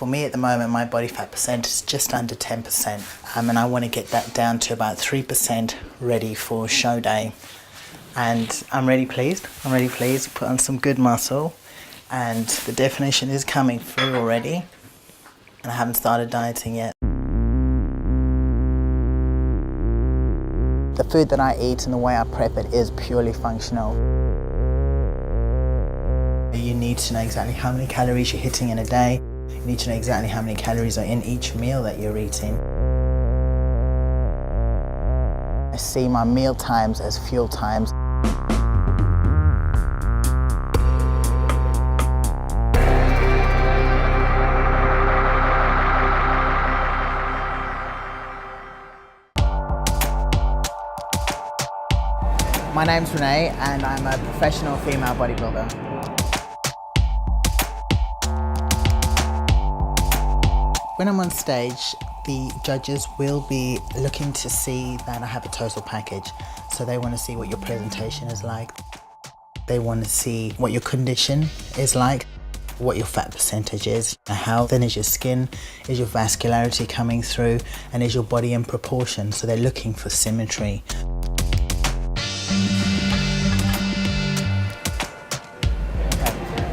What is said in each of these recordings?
For me at the moment, my body fat percent is just under 10%, and I want to get that down to about 3% ready for show day. And I'm really pleased. Put on some good muscle, and the definition is coming through already, and I haven't started dieting yet. The food that I eat and the way I prep it is purely functional. You need to know exactly how many calories you're hitting in a day. You need to know exactly how many calories are in each meal that you're eating. I see my meal times as fuel times. My name's Renee and I'm a professional female bodybuilder. When I'm on stage, the judges will be looking to see that I have a total package. So they want to see what your presentation is like. They want to see what your condition is like, what your fat percentage is, how thin is your skin, is your vascularity coming through, and is your body in proportion. So they're looking for symmetry.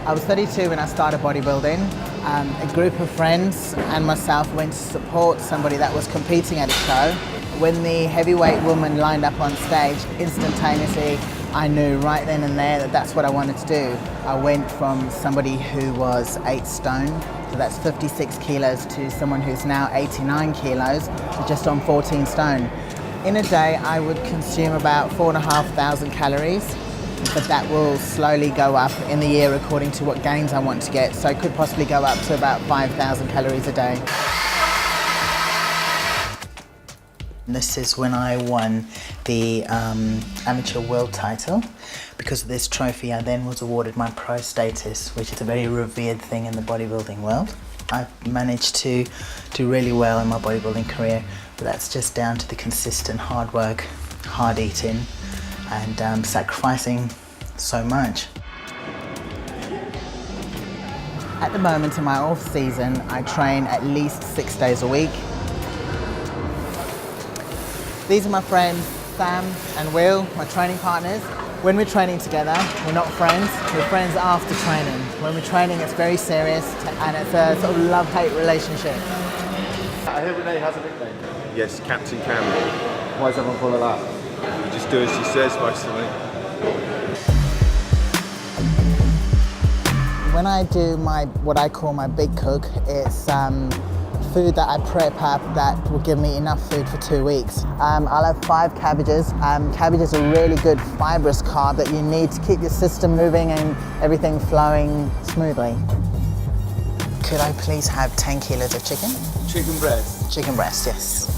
I was 32 when I started bodybuilding. A group of friends and myself went to support somebody that was competing at a show. When the heavyweight woman lined up on stage, instantaneously I knew right then and there that that's what I wanted to do. I went from somebody who was 8 stone, so that's 56 kilos, to someone who's now 89 kilos, to just on 14 stone. In a day I would consume about 4,500 calories. But that will slowly go up in the year according to what gains I want to get. So it could possibly go up to about 5,000 calories a day. This is when I won the amateur world title. Because of this trophy, I then was awarded my pro status, which is a very revered thing in the bodybuilding world. I've managed to do really well in my bodybuilding career, but that's just down to the consistent hard work, hard eating, and sacrificing so much. At the moment in my off season, I train at least 6 days a week. These are my friends, Sam and Will, my training partners. When we're training together, we're not friends, we're friends after training. When we're training, it's very serious, and it's a sort of love-hate relationship. I hear Renee has a nickname. Yes, Captain Campbell. Why does everyone call her that? You just do as she says, mostly. When I do what I call my big cook, it's food that I prep up that will give me enough food for 2 weeks. I'll have 5 cabbages. Cabbage is a really good fibrous carb that you need to keep your system moving and everything flowing smoothly. Could I please have 10 kilos of chicken? Chicken breast. Chicken breast, yes.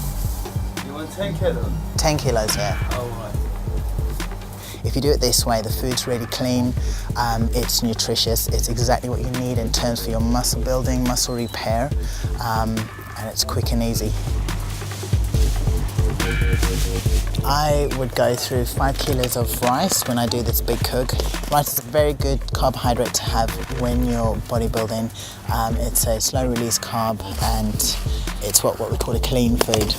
You want 10 kilos? 10 kilos, yeah. Oh, right. If you do it this way, the food's really clean, it's nutritious, it's exactly what you need in terms for your muscle building, muscle repair, and it's quick and easy. I would go through 5 kilos of rice when I do this big cook. Rice is a very good carbohydrate to have when you're bodybuilding. It's a slow release carb, and it's what we call a clean food.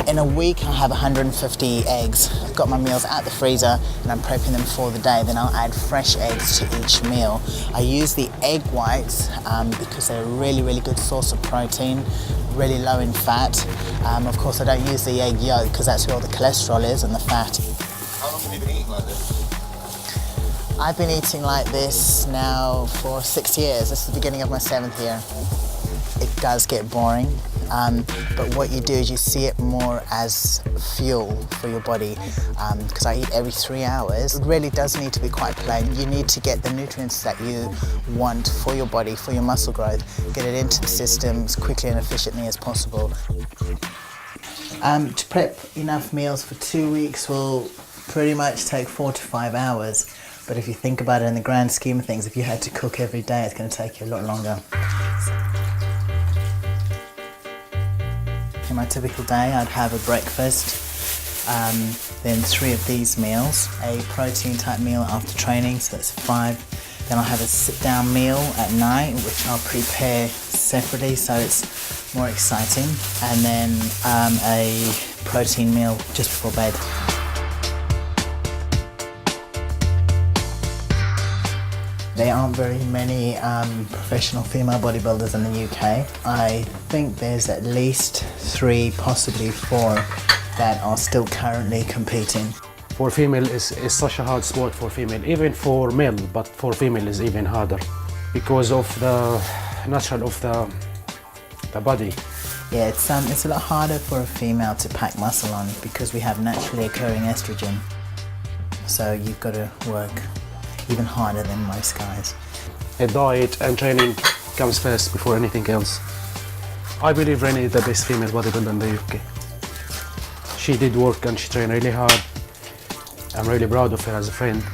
In a week, I'll have 150 eggs. I've got my meals out the freezer and I'm prepping them for the day. Then I'll add fresh eggs to each meal. I use the egg whites because they're a really, really good source of protein, really low in fat. Of course, I don't use the egg yolk because that's where all the cholesterol is and the fat. How long have you been eating like this? I've been eating like this now for 6 years. This is the beginning of my 7th year. It does get boring. But what you do is you see it more as fuel for your body, because I eat every 3 hours. It really does need to be quite plain. You need to get the nutrients that you want for your body, for your muscle growth, get it into the system as quickly and efficiently as possible. To prep enough meals for 2 weeks will pretty much take 4 to 5 hours. But if you think about it in the grand scheme of things, if you had to cook every day, it's going to take you a lot longer. In my typical day, I'd have a breakfast, then 3 of these meals, a protein type meal after training, so that's 5, Then I'll have a sit-down meal at night, which I'll prepare separately so it's more exciting. And then a protein meal just before bed. There aren't very many professional female bodybuilders in the UK. I think there's at least 3, possibly 4, that are still currently competing. For female is such a hard sport for female, even for male, but for female is even harder because of the natural of the body. Yeah, it's a lot harder for a female to pack muscle on because we have naturally occurring estrogen. So you've got to work even harder than most guys. A diet and training comes first before anything else. I believe Rennie is the best female bodybuilder in the UK. She did work and she trained really hard. I'm really proud of her as a friend.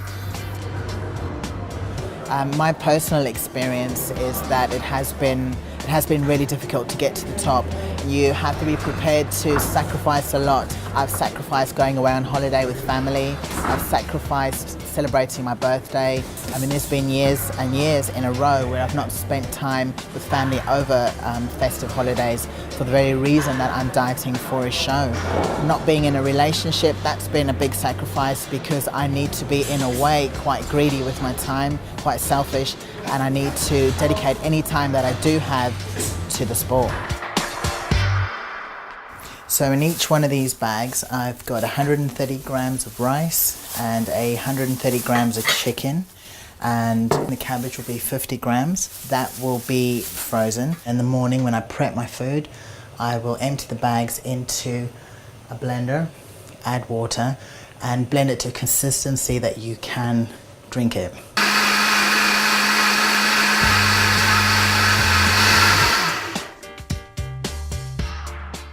My personal experience is that it has been really difficult to get to the top. You have to be prepared to sacrifice a lot. I've sacrificed going away on holiday with family. I've sacrificed celebrating my birthday. I mean, there's been years and years in a row where I've not spent time with family over festive holidays for the very reason that I'm dieting for a show. Not being in a relationship, that's been a big sacrifice because I need to be, in a way, quite greedy with my time, quite selfish, and I need to dedicate any time that I do have to the sport. So in each one of these bags, I've got 130 grams of rice and 130 grams of chicken, and the cabbage will be 50 grams. That will be frozen. In the morning when I prep my food, I will empty the bags into a blender, add water, and blend it to a consistency that you can drink it.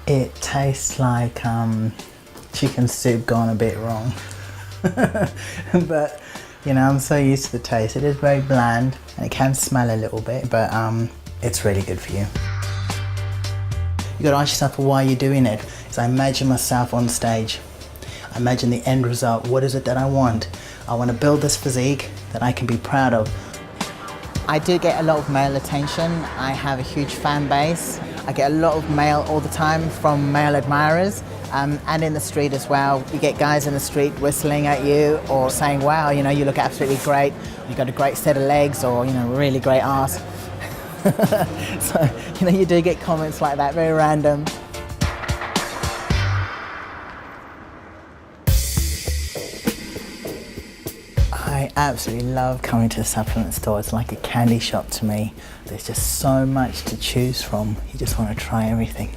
It tastes like chicken soup gone a bit wrong. But, you know, I'm so used to the taste. It is very bland and it can smell a little bit, but it's really good for you. You gotta ask yourself why you're doing it. So I imagine myself on stage. I imagine the end result. What is it that I want? I want to build this physique that I can be proud of. I do get a lot of male attention. I have a huge fan base. I get a lot of mail all the time from male admirers, and in the street as well. You get guys in the street whistling at you or saying, wow, you know, you look absolutely great. You've got a great set of legs, or, you know, really great ass. So, you know, you do get comments like that, very random. I absolutely love coming to a supplement store. It's like a candy shop to me. There's just so much to choose from. You just want to try everything.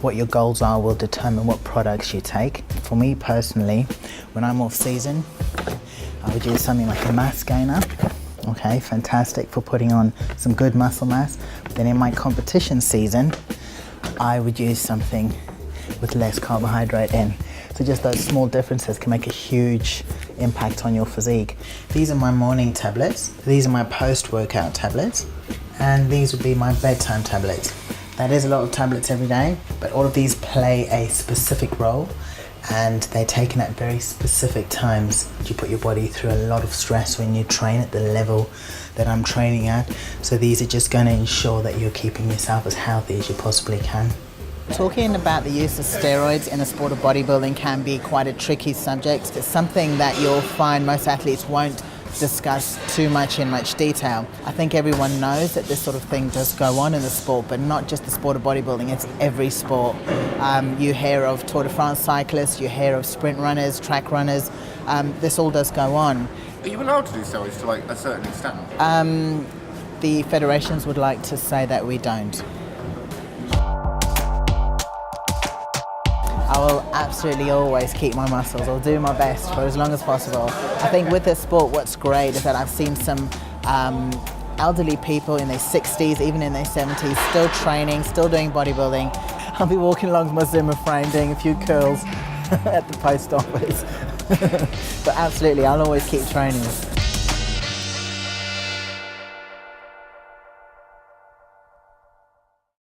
What your goals are will determine what products you take. For me personally, when I'm off season, I would use something like a mass gainer. Okay, fantastic for putting on some good muscle mass. But then in my competition season, I would use something with less carbohydrate in. So just those small differences can make a huge impact on your physique. These are my morning tablets. These are my post-workout tablets. And these would be my bedtime tablets. That is a lot of tablets every day, but all of these play a specific role and they're taken at very specific times. You put your body through a lot of stress when you train at the level that I'm training at. So these are just going to ensure that you're keeping yourself as healthy as you possibly can. Talking about the use of steroids in the sport of bodybuilding can be quite a tricky subject. It's something that you'll find most athletes won't discuss too much in much detail. I think everyone knows that this sort of thing does go on in the sport, but not just the sport of bodybuilding, it's every sport. You hear of Tour de France cyclists, you hear of sprint runners, track runners, this all does go on. Are you allowed to do steroids to like a certain extent? The federations would like to say that we don't. I will absolutely always keep my muscles. I'll do my best for as long as possible. I think with this sport, what's great is that I've seen some elderly people in their 60s, even in their 70s, still training, still doing bodybuilding. I'll be walking along with my Zimmer frame doing a few curls at the post office. But absolutely, I'll always keep training.